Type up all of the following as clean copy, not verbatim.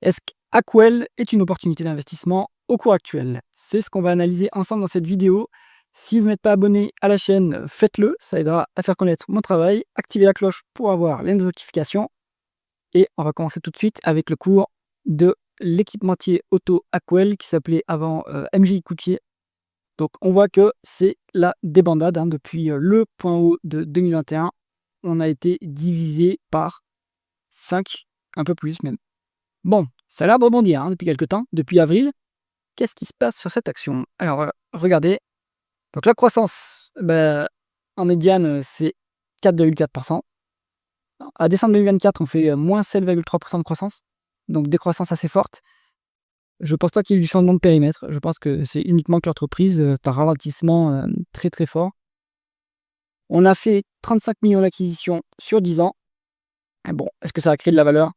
Est-ce qu'Ackwell est une opportunité d'investissement au cours actuel? C'est ce qu'on va analyser ensemble dans cette vidéo. Si vous n'êtes pas abonné à la chaîne, faites-le, ça aidera à faire connaître mon travail. Activez la cloche pour avoir les notifications. Et on va commencer tout de suite avec le cours de l'équipementier auto Ackwell qui s'appelait avant MJ Coutier. Donc on voit que c'est la débandade depuis le point haut de 2021. On a été divisé par 5, un peu plus même. Bon, ça a l'air de rebondir depuis quelques temps, depuis avril. Qu'est-ce qui se passe sur cette action? Alors, regardez. Donc la croissance, en médiane, c'est 4,4%. À décembre 2024, on fait moins 7,3% de croissance. Donc décroissance assez forte. Je pense pas qu'il y ait eu du changement de périmètre. Je pense que c'est uniquement que l'entreprise, c'est un ralentissement très très fort. On a fait 35 millions d'acquisitions sur 10 ans. Et bon, est-ce que ça a créé de la valeur?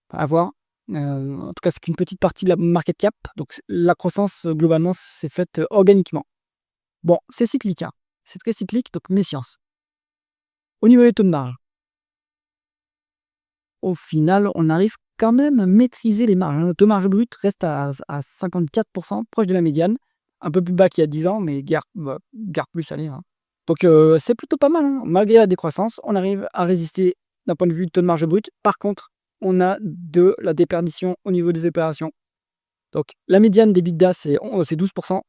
À voir. En tout cas, c'est qu'une petite partie de la market cap. Donc la croissance, globalement, s'est faite organiquement. Bon, c'est cyclique. C'est très cyclique, donc méfiance. Au niveau des taux de marge, au final, on arrive quand même à maîtriser les marges. Le taux de marge brut reste à 54%, proche de la médiane. Un peu plus bas qu'il y a 10 ans, mais guère plus, allez. Donc c'est plutôt pas mal. Malgré la décroissance, on arrive à résister d'un point de vue de taux de marge brut. Par contre, on a de la déperdition au niveau des opérations. Donc la médiane des d'EBITDA, c'est 12%.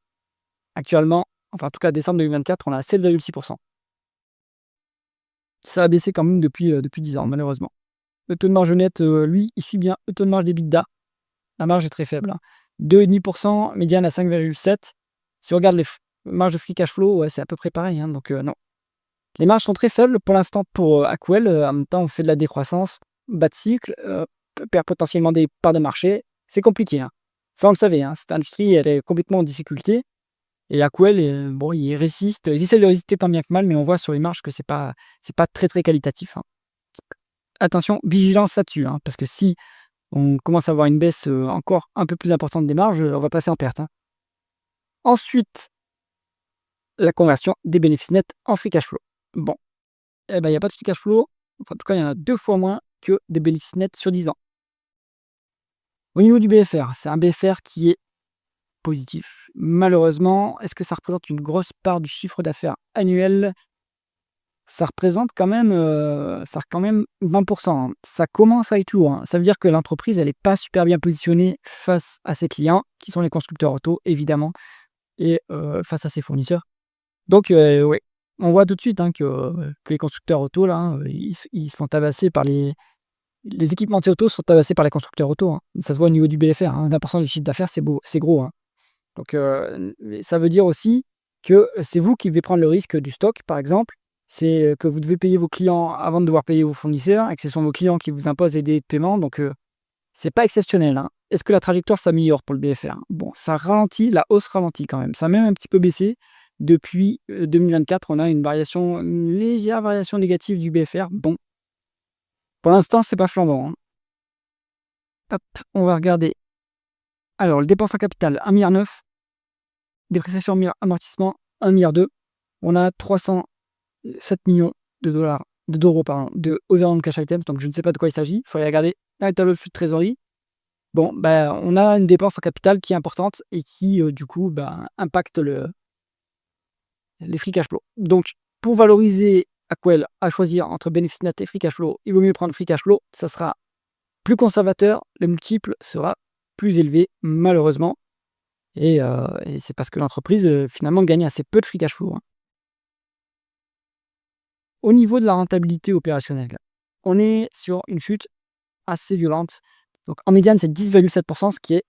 Actuellement, enfin en tout cas décembre 2024, on a 7,6%. Ça a baissé quand même depuis 10 ans, malheureusement. Le taux de marge net, lui, il suit bien le taux de marge d'EBITDA. La marge est très faible. 2,5%, médiane à 5,7%. Si on regarde les marges de free cash flow, ouais, c'est à peu près pareil. Donc non. Les marges sont très faibles pour l'instant pour Ackwell. En même temps, on fait de la décroissance, bas de cycle, perd potentiellement des parts de marché. C'est compliqué. Ça, on le savait. Cette industrie, elle est complètement en difficulté. Et Ackwell, il résiste. Ils essaient de résister tant bien que mal, mais on voit sur les marges que c'est pas très très qualitatif. Attention, vigilance là-dessus, parce que si on commence à avoir une baisse encore un peu plus importante des marges, on va passer en perte. Ensuite, la conversion des bénéfices nets en free cash flow. Bon, il n'y a pas de free cash flow. Enfin, en tout cas, il y en a 2 fois moins que des bénéfices nets sur 10 ans. Au niveau du BFR, c'est un BFR qui est positif. Malheureusement, est-ce que ça représente une grosse part du chiffre d'affaires annuel? Ça représente quand même 20%. Ça commence à être lourd. Ça veut dire que l'entreprise, elle n'est pas super bien positionnée face à ses clients, qui sont les constructeurs auto, évidemment, et face à ses fournisseurs. Donc, ouais, on voit tout de suite que les constructeurs auto, là, ils se font tabasser par les équipementiers auto se font tabasser par les constructeurs auto. Ça se voit au niveau du BFR. 20% du chiffre d'affaires, c'est gros. Donc, ça veut dire aussi que c'est vous qui devez prendre le risque du stock, par exemple. C'est que vous devez payer vos clients avant de devoir payer vos fournisseurs et que ce sont vos clients qui vous imposent des délais de paiement. Donc, c'est pas exceptionnel. Est-ce que la trajectoire s'améliore pour le BFR? Bon, ça ralentit, la hausse ralentit quand même. Ça a même un petit peu baissé. Depuis 2024, on a une légère variation négative du BFR. Bon, pour l'instant, c'est pas flambant. Hop, on va regarder. Alors, le dépense en capital, 1,9 milliard. Dépréciation amortissement, 1,2 milliard. On a 307 millions d'euros aux erreurs de cash items, donc je ne sais pas de quoi il s'agit. Il faudrait regarder dans le tableau de flux de trésorerie. Bon, on a une dépense en capital qui est importante et qui, du coup, impacte les free cash flow. Donc, pour valoriser Ackwell, à choisir entre bénéfice net et free cash flow, il vaut mieux prendre free cash flow. Ça sera plus conservateur, le multiple sera plus élevé, malheureusement. Et c'est parce que l'entreprise, finalement, gagne assez peu de free cash flow. Au niveau de la rentabilité opérationnelle, on est sur une chute assez violente. Donc en médiane, c'est 10,7%, ce qui est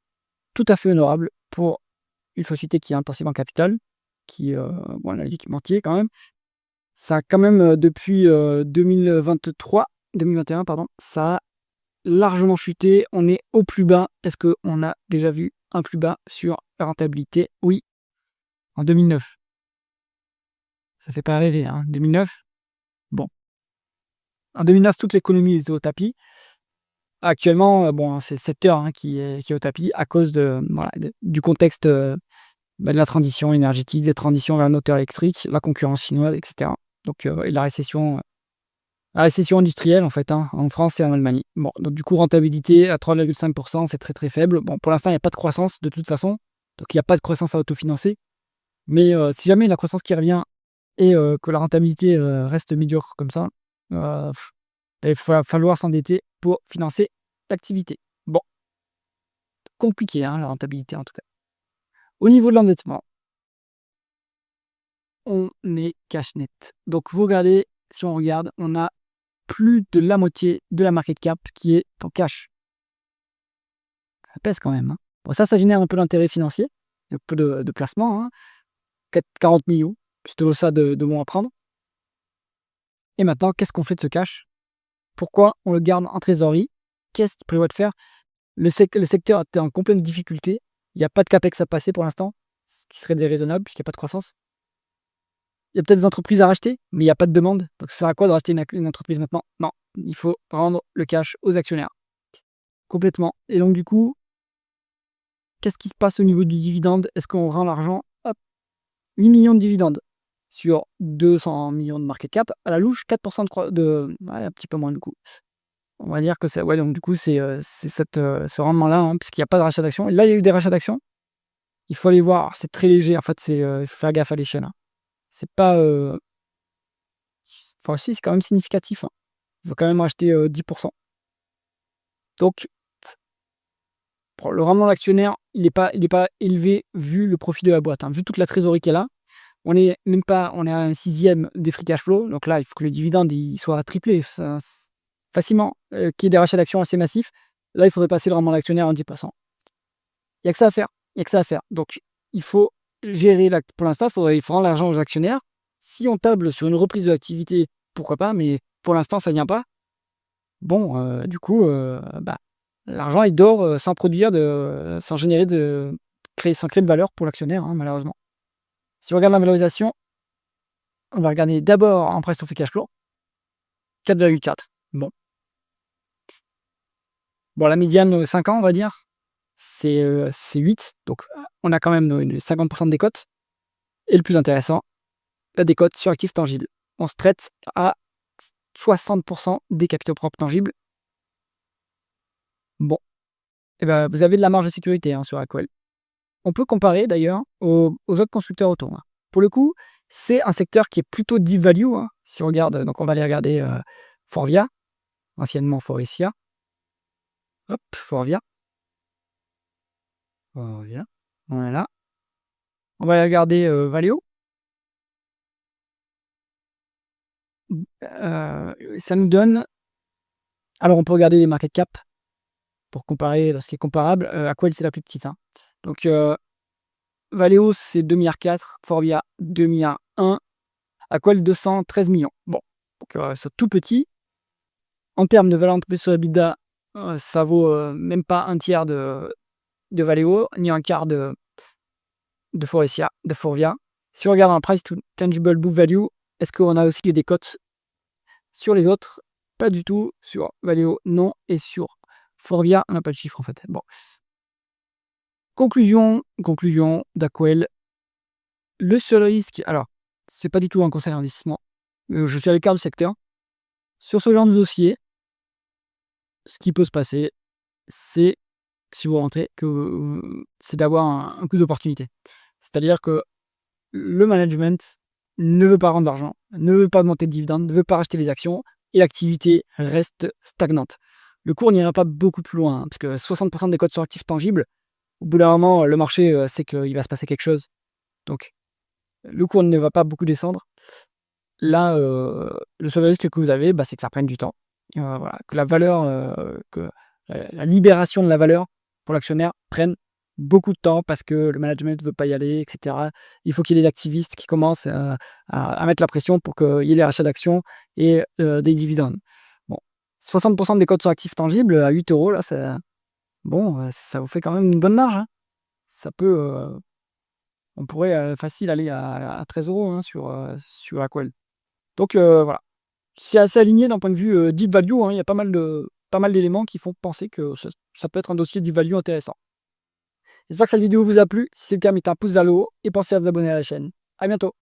tout à fait honorable pour une société qui est intensive en capital, qui est l'équipementier quand même. Ça a quand même, depuis 2021, pardon, ça a largement chuté. On est au plus bas. Est-ce qu'on a déjà vu un plus bas sur la rentabilité? Oui, en 2009. Ça fait pas rêver, 2009. Bon. En 2009, toute l'économie était au tapis. Actuellement, c'est le secteur qui est au tapis à cause du contexte de la transition énergétique, des transitions vers le moteur électrique, la concurrence chinoise, etc. Donc, et la récession la récession industrielle, en fait, hein, en France et en Allemagne. Bon, donc du coup, rentabilité à 3,5 %, c'est très, très faible. Bon, pour l'instant, il y a pas de croissance de toute façon, donc il y a pas de croissance à autofinancer. Mais si jamais la croissance qui revient et que la rentabilité, reste médiocre comme ça, heu, il va falloir s'endetter pour financer l'activité. Bon, compliqué, hein, la rentabilité en tout cas. Au niveau de l'endettement, on est cash net. Donc vous regardez, si on regarde, on a plus de la moitié de la market cap qui est en cash. Ça pèse quand même, hein. Bon ça génère un peu d'intérêt financier, un peu de placement, hein, 40 000 000, plutôt ça de bons à prendre. Et maintenant, qu'est-ce qu'on fait de ce cash? Pourquoi on le garde en trésorerie? Qu'est-ce qu'il prévoit de faire? Le secteur est en complète difficulté. Il y a pas de capex à passer pour l'instant, ce qui serait déraisonnable puisqu'il y a pas de croissance. Il y a peut-être des entreprises à racheter, mais il y a pas de demande. Donc ça sert à quoi de racheter une entreprise maintenant? Non, il faut rendre le cash aux actionnaires. Complètement. Et donc du coup, qu'est-ce qui se passe au niveau du dividende? Est-ce qu'on rend l'argent? Hop, 8 millions de dividendes sur 200 millions de market cap. À la louche, 4 ouais, un petit peu moins du coup. On va dire que c'est ouais, donc du coup, c'est ce rendement-là, hein, puisqu'il y a pas de rachat d'actions. Et là, il y a eu des rachats d'actions. Il faut aller voir, c'est très léger en fait, il faut faire gaffe à l'échelle, hein. C'est pas, enfin si, c'est quand même significatif, hein. Il faut quand même racheter, 10. Donc pour le rendement de l'actionnaire, il est pas élevé vu le profit de la boîte, hein. Vu toute la trésorerie qu'elle a, on est à un sixième des free cash flow, donc là, il faut que le dividende, il soit triplé, ça facilement, qu'il y ait des rachats d'actions assez massifs. Là, il faudrait passer le rendement de l'actionnaire à 10. Il y a que ça à faire, il y a que ça à faire. Donc il faut gérer pour l'instant, il faut rendre l'argent aux actionnaires. Si on table sur une reprise de l'activité, pourquoi pas, mais pour l'instant, ça vient pas. Bon, du coup, bah, l'argent, il dort, sans produire sans générer sans créer de valeur pour l'actionnaire, hein, malheureusement. Si on regarde la valorisation, on va regarder d'abord en price to free cash flow, 4,4. Bon, la médiane, 5 ans, on va dire, c'est 8, donc on a quand même nos 50 % de décote. Et le plus intéressant, la décote sur actifs tangibles. On se traite à 60 % des capitaux propres tangibles. Bon, et ben, vous avez de la marge de sécurité, hein, sur Aquel. On peut comparer d'ailleurs aux autres constructeurs auto, hein. Pour le coup, c'est un secteur qui est plutôt deep value, hein. Si on regarde, donc on va aller regarder, Forvia, anciennement Forestia. Hop, Forvia, voilà. On va aller regarder, Valeo. Ça nous donne, alors on peut regarder les market cap pour comparer, ce qui est comparable. Aquel, c'est la plus petite, hein. Donc Valeo, c'est 2,4 milliards, Forvia 2,1 milliards, Aquel 213 millions. Bon, donc c'est tout petit. En termes de valeur entreprise sur EBITDA, ça vaut même pas un tiers de Valeo, ni un quart de Forvia. Si on regarde un price to tangible book value, est-ce qu'on a aussi des cotes sur les autres? Pas du tout. Sur Valeo, non. Et sur Forvia, on n'a pas de chiffre en fait. Bon. Conclusion d'Aquel. Le seul risque, alors, c'est pas du tout un conseil d'investissement. Je suis à l'écart du secteur. Sur ce genre de dossier, ce qui peut se passer, c'est, si vous rentrez, c'est d'avoir un coup d'opportunité. C'est-à-dire que le management ne veut pas rendre d'argent, ne veut pas augmenter de dividendes, ne veut pas racheter les actions, et l'activité reste stagnante. Le cours n'ira pas beaucoup plus loin, hein, parce que 60 % des cotes sont actifs tangibles. Au bout d'un moment, le marché sait qu'il va se passer quelque chose. Donc, le cours ne va pas beaucoup descendre. Là, le seul risque que vous avez, bah, c'est que ça prenne du temps. Voilà, que la valeur, que la libération de la valeur pour l'actionnaire prenne beaucoup de temps parce que le management ne veut pas y aller, et cetera. Il faut qu'il y ait des activistes qui commencent à mettre la pression pour qu'il y ait les rachats d'actions et des dividendes. Bon, 60 % des cotes sont actifs tangibles à 8 € là, ça vous fait quand même une bonne marge, hein. Ça peut, on pourrait, facile aller à 13 €, hein, sur Aquel. Donc voilà, c'est assez aligné d'un point de vue, deep value, hein. Il y a pas mal d'éléments qui font penser que ça peut être un dossier deep value intéressant. J'espère que cette vidéo vous a plu. Si c'est le cas, mettez un pouce vers le haut et pensez à vous abonner à la chaîne. À bientôt.